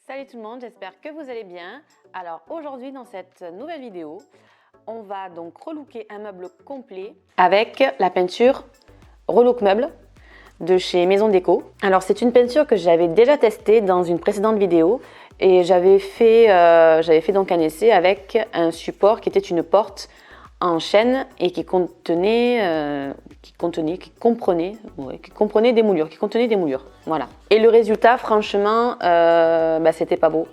Salut tout le monde, j'espère que vous allez bien. Alors aujourd'hui dans cette nouvelle vidéo, on va donc relooker un meuble complet avec la peinture Relook Meuble de chez Maison Déco. Alors c'est une peinture que j'avais déjà testée dans une précédente vidéo et j'avais fait donc un essai avec un support qui était une porte en chêne et qui comprenait des moulures, voilà. Et le résultat, franchement, c'était pas beau.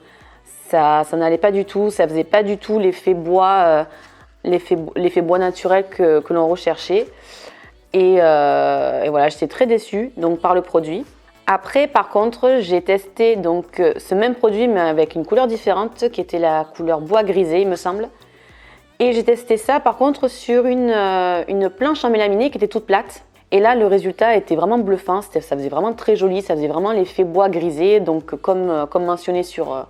Ça n'allait pas du tout, ça faisait pas du tout l'effet bois, l'effet bois naturel que l'on recherchait. Et voilà, j'étais très déçue donc par le produit. Après, par contre, j'ai testé donc ce même produit mais avec une couleur différente qui était la couleur bois grisé, il me semble. Et j'ai testé ça par contre sur une planche en mélaminé qui était toute plate. Et là, le résultat était vraiment bluffant, ça faisait vraiment très joli, ça faisait vraiment l'effet bois grisé, donc comme mentionné sur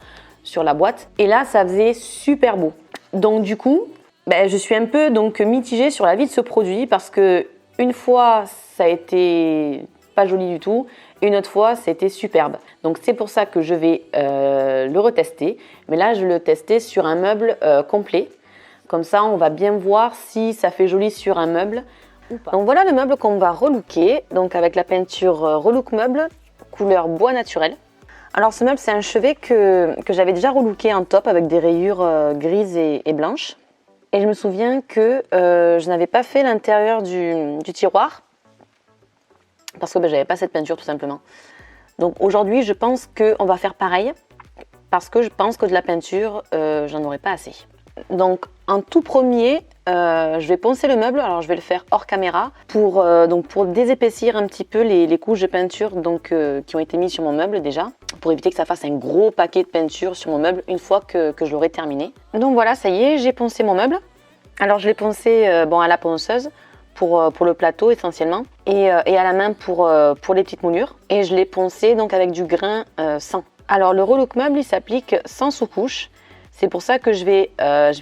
la boîte. Et là, ça faisait super beau. Donc du coup, je suis un peu donc mitigée sur l'avis de ce produit parce que une fois, ça a été pas joli du tout, et une autre fois, c'était superbe. Donc c'est pour ça que je vais le retester. Mais là, je vais le tester sur un meuble complet. Comme ça, on va bien voir si ça fait joli sur un meuble ou pas. Donc voilà le meuble qu'on va relooker, donc avec la peinture Relook Meuble, couleur bois naturel. Alors ce meuble, c'est un chevet que j'avais déjà relooké en top avec des rayures grises et blanches. Et je me souviens que je n'avais pas fait l'intérieur du tiroir parce que j'avais pas cette peinture tout simplement. Donc aujourd'hui, je pense qu'on va faire pareil parce que je pense que de la peinture, j'en aurai pas assez. Donc en tout premier, je vais poncer le meuble, alors je vais le faire hors caméra pour désépaissir un petit peu les couches de peinture qui ont été mises sur mon meuble déjà, pour éviter que ça fasse un gros paquet de peinture sur mon meuble une fois que je l'aurai terminé. Donc voilà, ça y est, j'ai poncé mon meuble. Alors je l'ai poncé à la ponceuse pour le plateau essentiellement et à la main pour les petites moulures. Et je l'ai poncé donc avec du grain 100. Alors le Relook Meuble, il s'applique sans sous-couche. C'est pour ça que je vais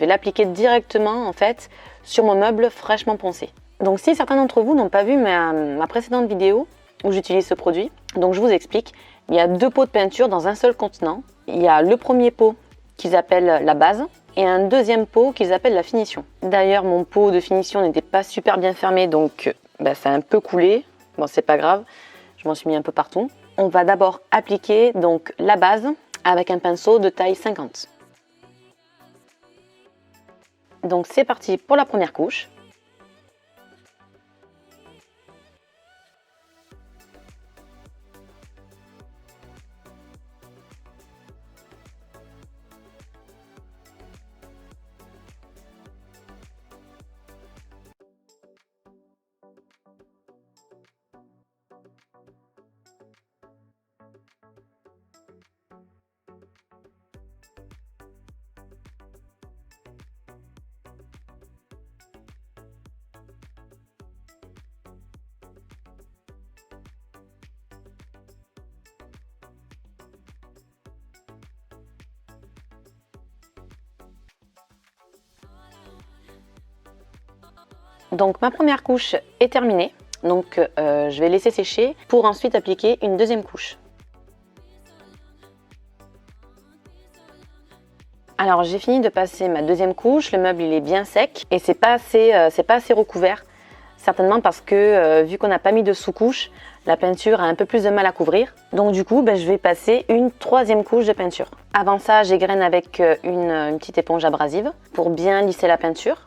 l'appliquer directement en fait sur mon meuble fraîchement poncé. Donc si certains d'entre vous n'ont pas vu ma précédente vidéo où j'utilise ce produit, donc je vous explique. Il y a 2 pots de peinture dans un seul contenant. Il y a le premier pot qu'ils appellent la base et un deuxième pot qu'ils appellent la finition. D'ailleurs mon pot de finition n'était pas super bien fermé donc ça a un peu coulé. Bon, c'est pas grave, je m'en suis mis un peu partout. On va d'abord appliquer donc la base avec un pinceau de taille 50. Donc c'est parti pour la première couche. Donc ma première couche est terminée, donc je vais laisser sécher pour ensuite appliquer une deuxième couche. Alors j'ai fini de passer ma deuxième couche, le meuble il est bien sec et c'est pas assez recouvert, certainement parce que vu qu'on n'a pas mis de sous-couche, la peinture a un peu plus de mal à couvrir. Donc du coup je vais passer une troisième couche de peinture. Avant ça j'égrène avec une petite éponge abrasive pour bien lisser la peinture.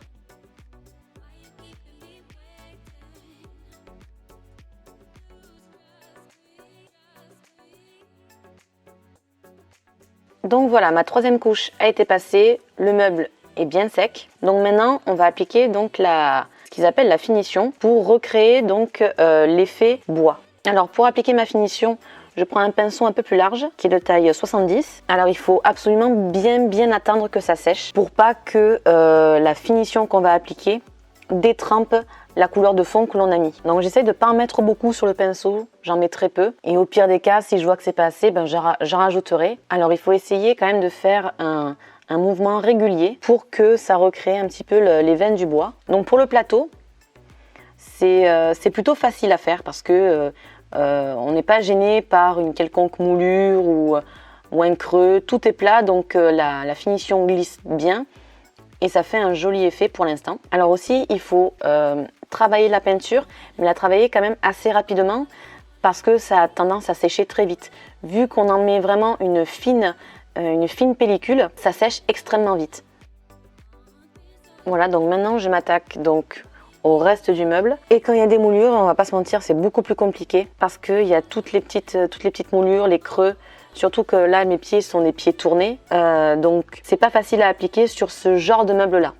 Donc voilà, ma troisième couche a été passée, le meuble est bien sec. Donc maintenant, on va appliquer donc ce qu'ils appellent la finition pour recréer donc l'effet bois. Alors pour appliquer ma finition, je prends un pinceau un peu plus large qui est de taille 70. Alors il faut absolument bien attendre que ça sèche pour pas que la finition qu'on va appliquer détrempe la couleur de fond que l'on a mis. Donc j'essaie de ne pas en mettre beaucoup sur le pinceau, j'en mets très peu. Et au pire des cas, si je vois que c'est pas assez, j'en rajouterai. Alors il faut essayer quand même de faire un mouvement régulier pour que ça recrée un petit peu les veines du bois. Donc pour le plateau, c'est plutôt facile à faire parce que on n'est pas gêné par une quelconque moulure ou ou un creux, tout est plat, donc la finition glisse bien et ça fait un joli effet pour l'instant. Alors aussi, il faut travailler la peinture, mais la travailler quand même assez rapidement parce que ça a tendance à sécher très vite. Vu qu'on en met vraiment une fine pellicule, ça sèche extrêmement vite. Voilà, donc maintenant je m'attaque donc au reste du meuble. Et quand il y a des moulures, on va pas se mentir, c'est beaucoup plus compliqué parce qu'il y a toutes les petites moulures, les creux. Surtout que là, mes pieds sont des pieds tournés, donc c'est pas facile à appliquer sur ce genre de meuble-là.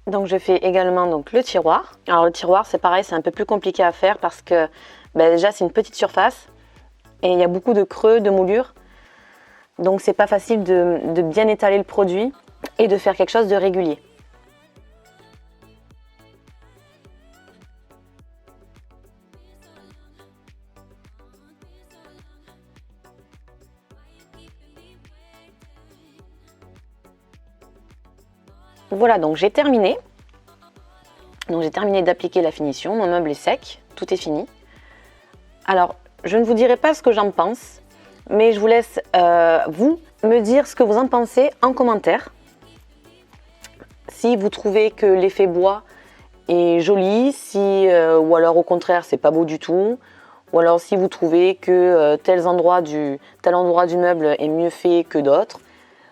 Donc je fais également donc, le tiroir. Alors le tiroir c'est pareil, c'est un peu plus compliqué à faire parce que déjà c'est une petite surface et il y a beaucoup de creux, de moulures. Donc c'est pas facile de bien étaler le produit et de faire quelque chose de régulier. Voilà, donc j'ai terminé. Donc j'ai terminé d'appliquer la finition. Mon meuble est sec, tout est fini. Alors, je ne vous dirai pas ce que j'en pense, mais je vous laisse, vous, me dire ce que vous en pensez en commentaire. Si vous trouvez que l'effet bois est joli, ou alors au contraire, c'est pas beau du tout. Ou alors si vous trouvez que tel endroit du meuble est mieux fait que d'autres.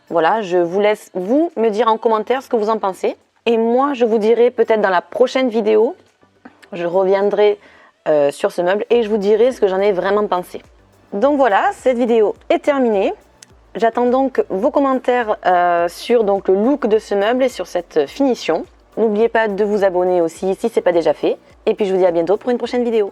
Voilà, je vous laisse vous me dire en commentaire ce que vous en pensez. Et moi, je vous dirai peut-être dans la prochaine vidéo, je reviendrai sur ce meuble et je vous dirai ce que j'en ai vraiment pensé. Donc voilà, cette vidéo est terminée. J'attends donc vos commentaires sur donc, le look de ce meuble et sur cette finition. N'oubliez pas de vous abonner aussi si ce n'est pas déjà fait. Et puis je vous dis à bientôt pour une prochaine vidéo.